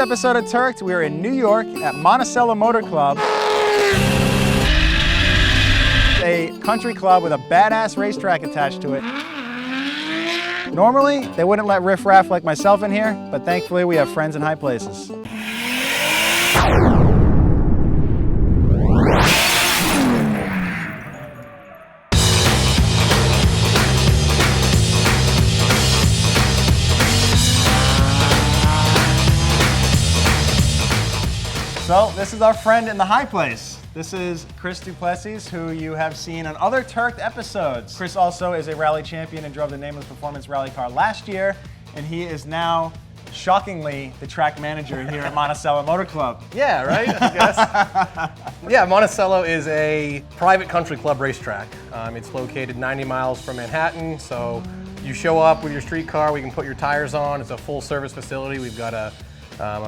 Episode of Turked, we are in New York at Monticello Motor Club, a country club with a badass racetrack attached to it. Normally, they wouldn't let riffraff like myself in here, but thankfully we have friends in high places. So this is our friend in the high place. This is Chris Duplessis, who you have seen on other Turked episodes. Chris also is a rally champion and drove the Nameless Performance rally car last year, and he is now, shockingly, the track manager here at Monticello Motor Club. Yeah, right, I guess. Yeah, Monticello is a private country club racetrack. It's located 90 miles from Manhattan, so you show up with your street car, we can put your tires on. It's a full service facility. We've got a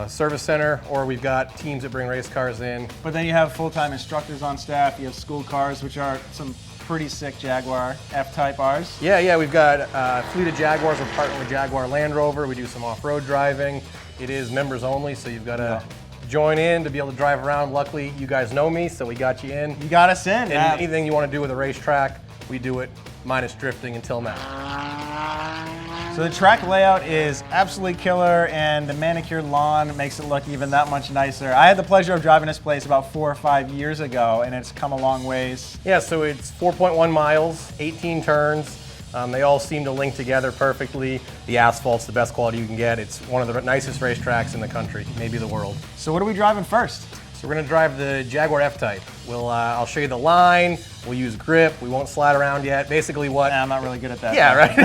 service center, or we've got teams that bring race cars in. But then you have full-time instructors on staff, you have school cars, which are some pretty sick Jaguar F-Type Rs. Yeah, we've got a fleet of Jaguars. We're partnered with Jaguar Land Rover. We do some off-road driving. It is members only, so you've got to join in to be able to drive around. Luckily, you guys know me, so we got you in. You got us in. And anything you want to do with a racetrack, we do it, minus drifting until now. So the track layout is absolutely killer, and the manicured lawn makes it look even that much nicer. I had the pleasure of driving this place about 4 or 5 years ago, and it's come a long ways. Yeah, so it's 4.1 miles, 18 turns. They all seem to link together perfectly. The asphalt's the best quality you can get. It's one of the nicest racetracks in the country, maybe the world. So what are we driving first? So we're gonna drive the Jaguar F-Type. I'll show you the line, we'll use grip, we won't slide around yet. Basically what... Nah, I'm not really good at that. Yeah, right?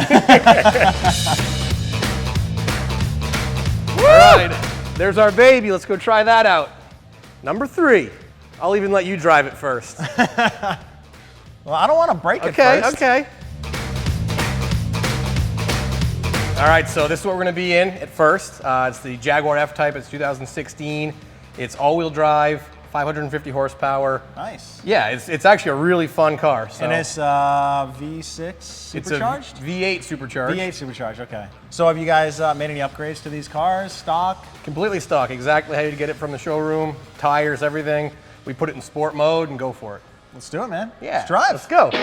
All right, there's our baby. Let's go try that out. Number 3. I'll even let you drive it first. Well, I don't want to break it first. Okay. All right, so this is what we're gonna be in at first. It's the Jaguar F-Type, it's 2016. It's all-wheel drive, 550 horsepower. Nice. Yeah, it's actually a really fun car. So. And it's V6 supercharged? It's a V8 supercharged. V8 supercharged, okay. So have you guys made any upgrades to these cars, stock? Completely stock, exactly how you get it from the showroom, tires, everything. We put it in sport mode and go for it. Let's do it, man. Yeah. Let's drive. Let's go. Live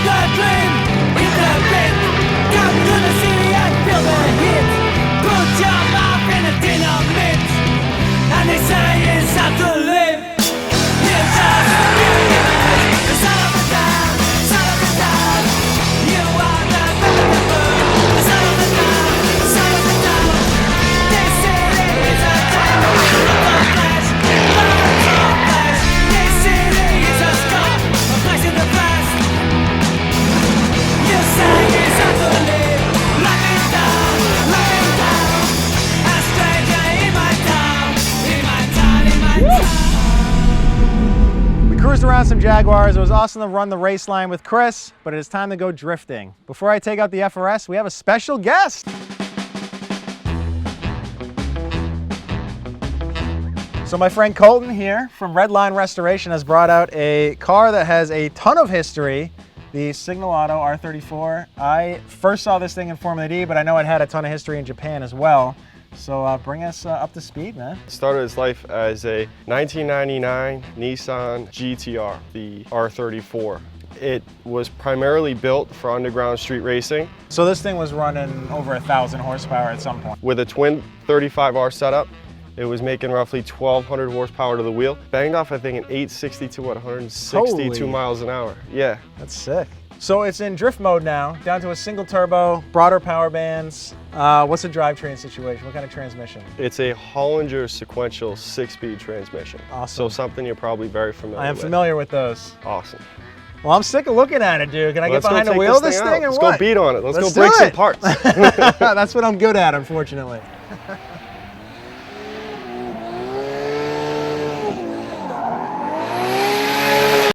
the dream, hit the beat. Come to the city and feel the heat. Put your mouth in a dynamite, and they say it's time to live. You just feel the son of a town, son of a town. You are the son of a town, son of a town. This city is a town of flash, of flash. This city is a scar, a place in the past. You say it's time to live, lock it down, lock it down. A stranger in my town, in my town, in my town. We cruised around some Jaguars. It was awesome to run the race line with Chris, but it is time to go drifting. Before I take out the FRS, we have a special guest. So my friend Colton here from Redline Restoration has brought out a car that has a ton of history, the Signal Auto R34. I first saw this thing in Formula D, but I know it had a ton of history in Japan as well. So bring us up to speed, man. Started its life as a 1999 Nissan GTR, the R34. It was primarily built for underground street racing. So this thing was running over 1,000 horsepower at some point. With a twin 35R setup, it was making roughly 1,200 horsepower to the wheel. Banged off, I think, an 862 at 162 Holy. miles an hour. Yeah. That's sick. So it's in drift mode now, down to a single turbo, broader power bands. What's the drivetrain situation? What kind of transmission? It's a Hollinger sequential 6-speed transmission. Awesome. So something you're probably very familiar with. I am familiar with those. Awesome. Well, I'm sick of looking at it, dude. Can I get Let's go behind the take wheel of this out. thing or Let's what? go beat on it. Let's go do break some it. parts. That's what I'm good at, unfortunately.